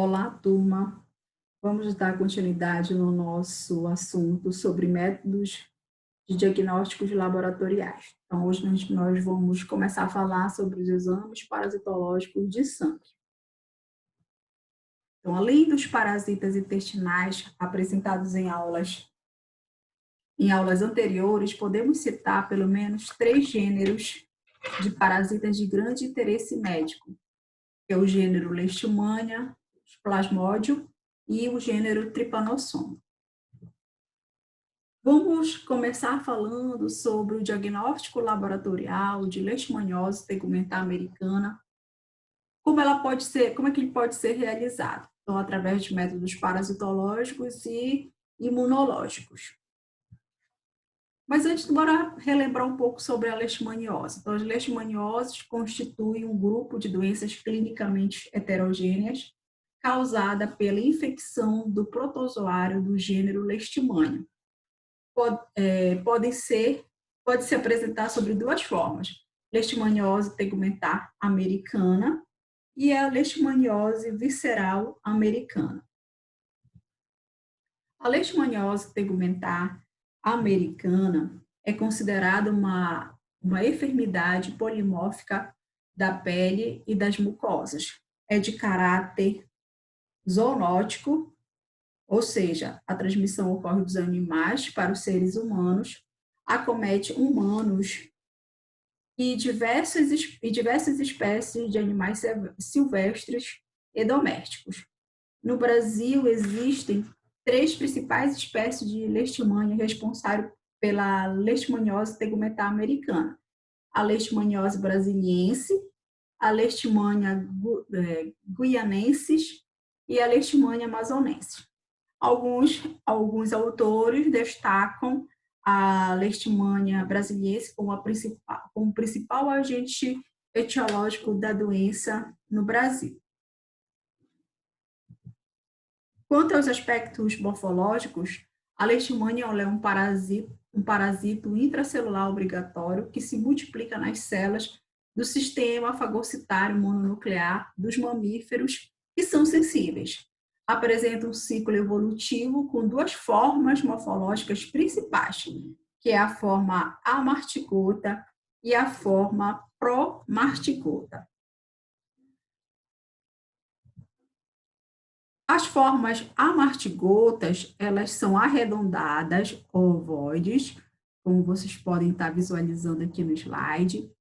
Olá, turma. Vamos dar continuidade no nosso assunto sobre métodos de diagnósticos laboratoriais. Então, hoje nós vamos começar a falar sobre os exames parasitológicos de sangue. Então, além dos parasitas intestinais apresentados em aulas anteriores, podemos citar pelo menos 3 gêneros de parasitas de grande interesse médico, que é o gênero Leishmania, Plasmodium e o gênero Trypanosoma. Vamos começar falando sobre o diagnóstico laboratorial de leishmaniose tegumentar americana, como é que ele pode ser realizado? Então, através de métodos parasitológicos e imunológicos. Mas antes, bora relembrar um pouco sobre a leishmaniose. Então, as leishmanioses constituem um grupo de doenças clinicamente heterogêneas causada pela infecção do protozoário do gênero Leishmania. Pode se apresentar sobre duas formas: leishmaniose tegumentar americana e a leishmaniose visceral americana. A leishmaniose tegumentar americana é considerada uma enfermidade polimórfica da pele e das mucosas. É de caráter zoonótico, ou seja, a transmissão ocorre dos animais para os seres humanos, acomete humanos e diversas espécies de animais silvestres e domésticos. No Brasil, existem 3 principais espécies de leishmania responsáveis pela leishmaniose tegumentar americana: a leishmaniose brasiliense, a leishmania guianensis e a leishmania amazonense. Alguns autores destacam a leishmania brasiliense como principal agente etiológico da doença no Brasil. Quanto aos aspectos morfológicos, a leishmania é um parasito intracelular obrigatório que se multiplica nas células do sistema fagocitário mononuclear dos mamíferos que são sensíveis. Apresenta um ciclo evolutivo com 2 formas morfológicas principais, que é a forma amartigota e a forma promartigota. As formas amartigotas, elas são arredondadas, ovoides, como vocês podem estar visualizando aqui no slide.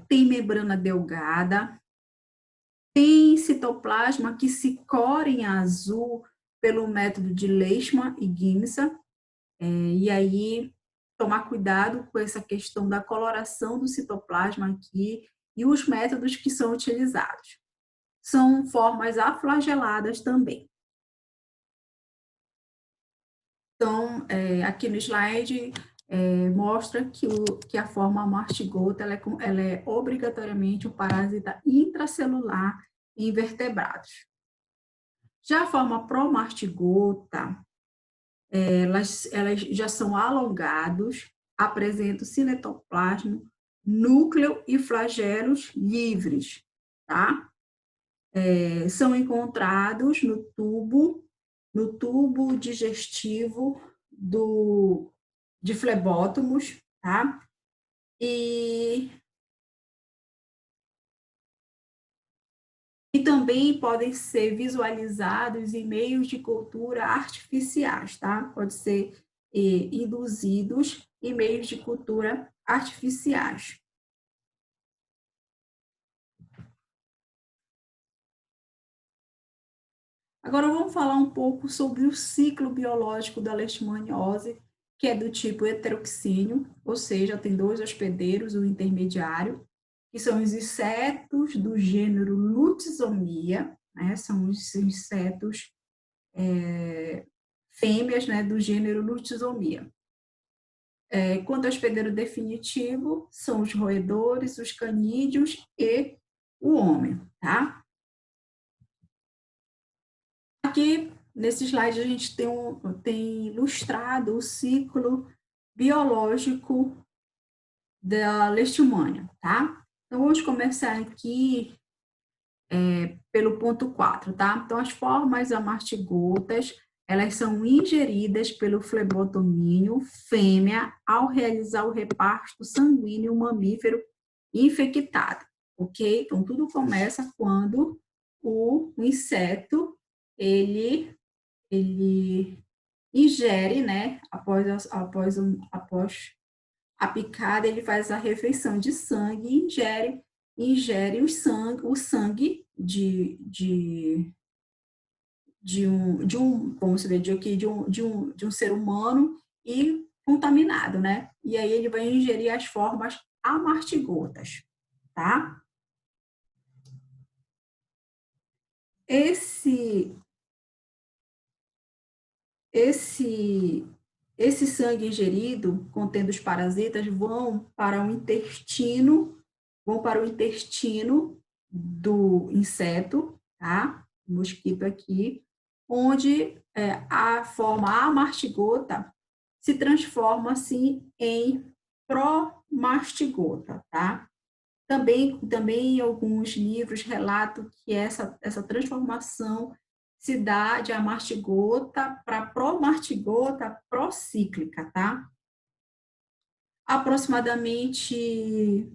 Tem membrana delgada, tem citoplasma que se cora em azul pelo método de Leishman e Ginsa, e aí tomar cuidado com essa questão da coloração do citoplasma aqui e os métodos que são utilizados. São formas aflageladas também. Então, aqui no slide, mostra que a forma amartigota ela é obrigatoriamente um parasita intracelular em invertebrados. Já a forma promartigota, elas já são alongados, apresentam cinetoplasma, núcleo e flagelos livres, tá? São encontrados no tubo digestivo de flebótomos, tá? E também podem ser visualizados em meios de cultura artificiais, tá? Pode ser induzidos em meios de cultura artificiais. Agora vamos falar um pouco sobre o ciclo biológico da leishmaniose, que é do tipo heteroxíneo, ou seja, tem 2 hospedeiros, o intermediário, que são os insetos do gênero Lutzomia, né? São os insetos fêmeas, né, do gênero Lutzomia. Quanto ao hospedeiro definitivo, são os roedores, os canídeos e o homem, tá? Aqui, nesse slide, a gente tem ilustrado o ciclo biológico da leishmania, tá? Então, vamos começar aqui pelo ponto 4, tá? Então, as formas amartigotas, elas são ingeridas pelo flebotomínio fêmea ao realizar o reparto sanguíneo mamífero infectado, ok? Então, tudo começa quando o inseto, ele ingere, né? Após a picada, ele faz a refeição de sangue e ingere o sangue vamos dizer, de um ser humano e contaminado, né? E aí ele vai ingerir as formas amartigotas, tá? Esse, esse, esse sangue ingerido, contendo os parasitas, vão para o intestino do inseto, tá? O mosquito aqui, onde a forma amartigota se transforma, assim, em promastigota, tá? Também em alguns livros relatam que essa transformação se dá de amartigota para promartigota procíclica, tá? Aproximadamente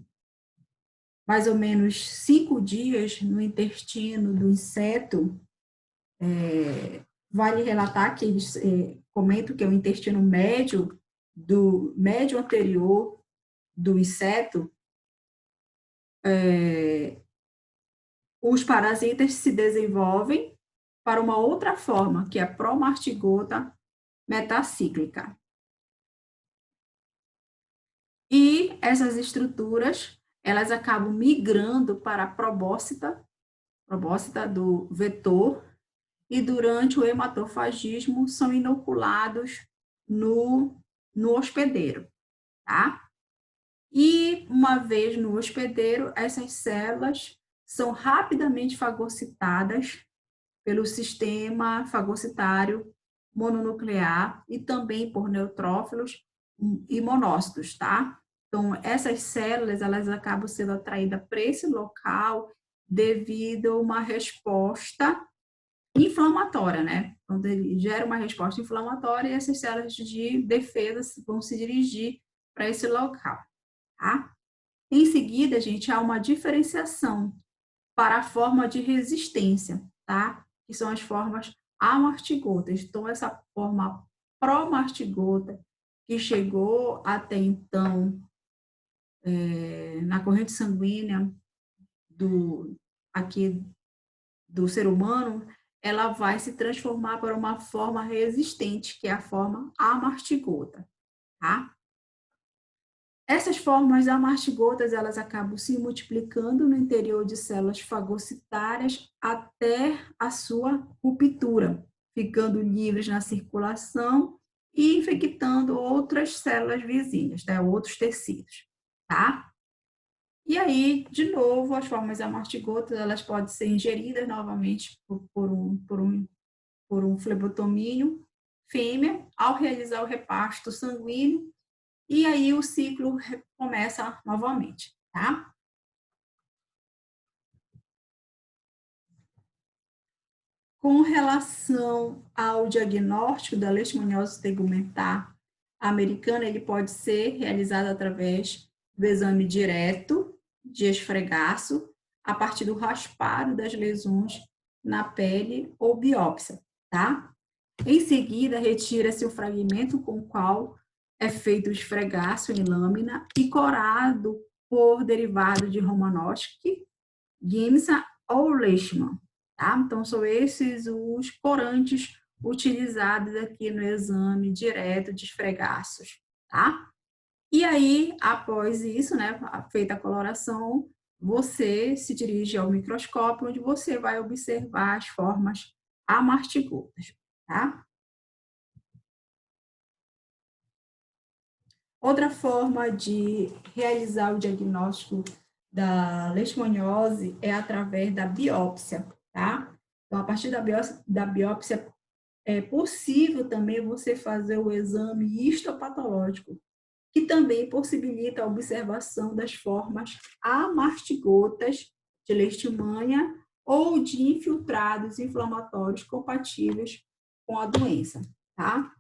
mais ou menos 5 dias no intestino do inseto. Vale relatar que eles comentam que é o intestino médio anterior do inseto. Os parasitas se desenvolvem para uma outra forma, que é a promastigota metacíclica. E essas estruturas, elas acabam migrando para a probóscita do vetor, e durante o hematofagismo são inoculados no hospedeiro, tá? E uma vez no hospedeiro, essas células são rapidamente fagocitadas pelo sistema fagocitário mononuclear e também por neutrófilos e monócitos, tá? Então, essas células, elas acabam sendo atraídas para esse local devido a uma resposta inflamatória, né? Quando ele gera uma resposta inflamatória, essas células de defesa vão se dirigir para esse local, tá? Em seguida, gente, há uma diferenciação para a forma de resistência, tá? Que são as formas amartigotas. Então, essa forma promartigota, que chegou até então na corrente sanguínea do, aqui do ser humano, ela vai se transformar para uma forma resistente, que é a forma amartigota, tá? Essas formas amartigotas, elas acabam se multiplicando no interior de células fagocitárias até a sua ruptura, ficando livres na circulação e infectando outras células vizinhas, né, outros tecidos, tá? E aí, de novo, as formas amartigotas, elas podem ser ingeridas novamente por um flebotomínio fêmea, ao realizar o reparto sanguíneo, e aí o ciclo começa novamente, tá? Com relação ao diagnóstico da leishmaniose tegumentar americana, ele pode ser realizado através do exame direto de esfregaço, a partir do raspado das lesões na pele ou biópsia, tá? Em seguida, retira-se o fragmento com o qual é feito o esfregaço em lâmina e corado por derivado de Romanowski, Gimsa ou Leishman, tá? Então, são esses os corantes utilizados aqui no exame direto de esfregaços, tá? E aí, após isso, né, feita a coloração, você se dirige ao microscópio, onde você vai observar as formas amartigotas, tá? Outra forma de realizar o diagnóstico da leishmaniose é através da biópsia, tá? Então, a partir da biópsia é possível também você fazer o exame histopatológico, que também possibilita a observação das formas amartigotas de leishmania ou de infiltrados inflamatórios compatíveis com a doença, tá?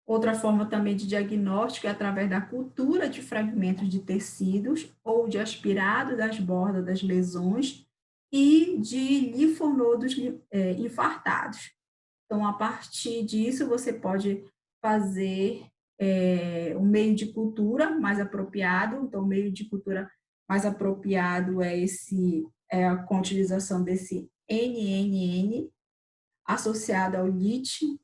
Outra forma também de diagnóstico é através da cultura de fragmentos de tecidos ou de aspirado das bordas das lesões e de linfonodos infartados. Então, a partir disso, você pode fazer um meio de cultura mais apropriado. Então, o meio de cultura mais apropriado com a utilização desse NNN associado ao LIT,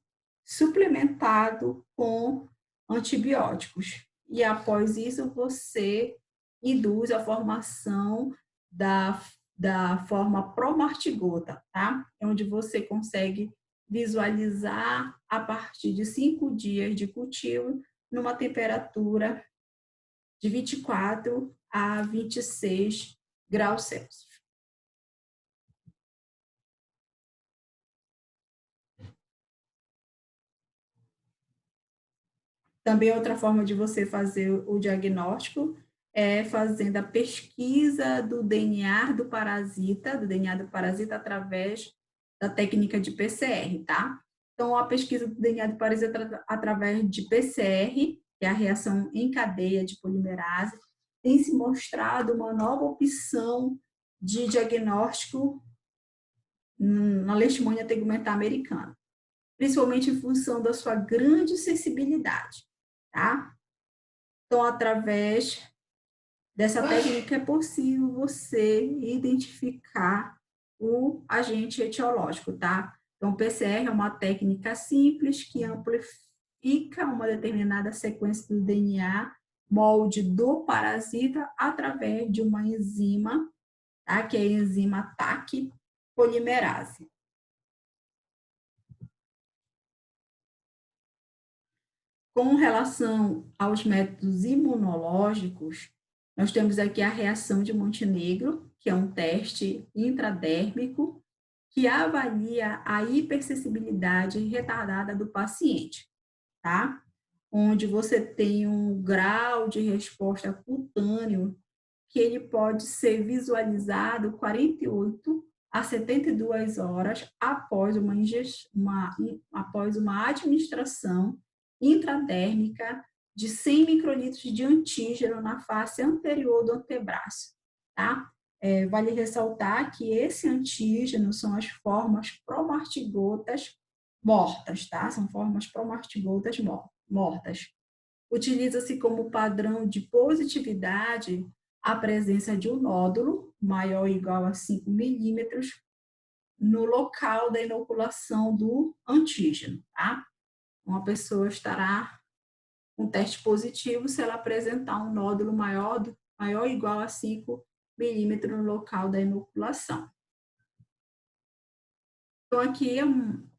suplementado com antibióticos. E após isso, você induz a formação da forma promartigota, tá? É onde você consegue visualizar a partir de 5 dias de cultivo numa temperatura de 24 a 26 graus Celsius. Também outra forma de você fazer o diagnóstico é fazendo a pesquisa do DNA do parasita através da técnica de PCR, tá? Então, a pesquisa do DNA do parasita através de PCR, que é a reação em cadeia de polimerase, tem se mostrado uma nova opção de diagnóstico na leishmania tegumentar americana, principalmente em função da sua grande sensibilidade, tá? Então, através dessa técnica é possível você identificar o agente etiológico, tá? Então, o PCR é uma técnica simples que amplifica uma determinada sequência do DNA molde do parasita através de uma enzima, tá? Que é a enzima TAC polimerase. Com relação aos métodos imunológicos, nós temos aqui a reação de Montenegro, que é um teste intradérmico que avalia a hipersensibilidade retardada do paciente, tá? Onde você tem um grau de resposta cutâneo que ele pode ser visualizado 48 a 72 horas após uma administração intradérmica de 100 microlitros de antígeno na face anterior do antebraço, tá? Vale ressaltar que esse antígeno são as formas promartigotas mortas, tá? São formas promartigotas mortas. Utiliza-se como padrão de positividade a presença de um nódulo maior ou igual a 5 milímetros no local da inoculação do antígeno, tá? Uma pessoa estará com um teste positivo se ela apresentar um nódulo maior ou igual a 5 milímetros no local da inoculação. Então, aqui é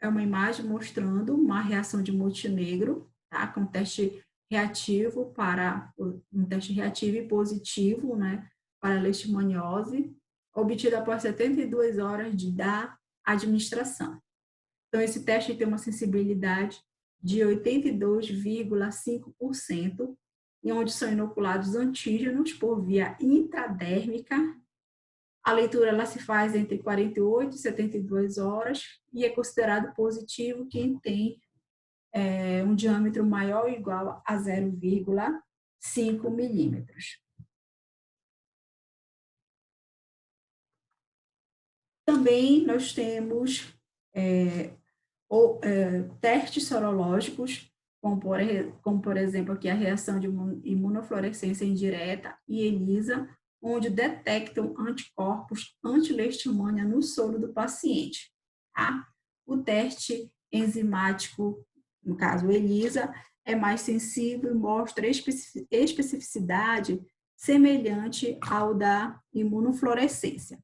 uma imagem mostrando uma reação de Montenegro, tá? Com teste reativo um teste reativo e positivo, né? Para leishmaniose, obtido após 72 horas da administração. Então, esse teste tem uma sensibilidade de 82,5%, em onde são inoculados antígenos por via intradérmica. A leitura ela se faz entre 48 e 72 horas e é considerado positivo quem tem um diâmetro maior ou igual a 0,5 milímetros. Também nós temos testes sorológicos, como por exemplo aqui a reação de imunofluorescência indireta e ELISA, onde detectam anticorpos anti-leishmania no soro do paciente. Tá? O teste enzimático, no caso ELISA, é mais sensível e mostra especificidade semelhante ao da imunofluorescência.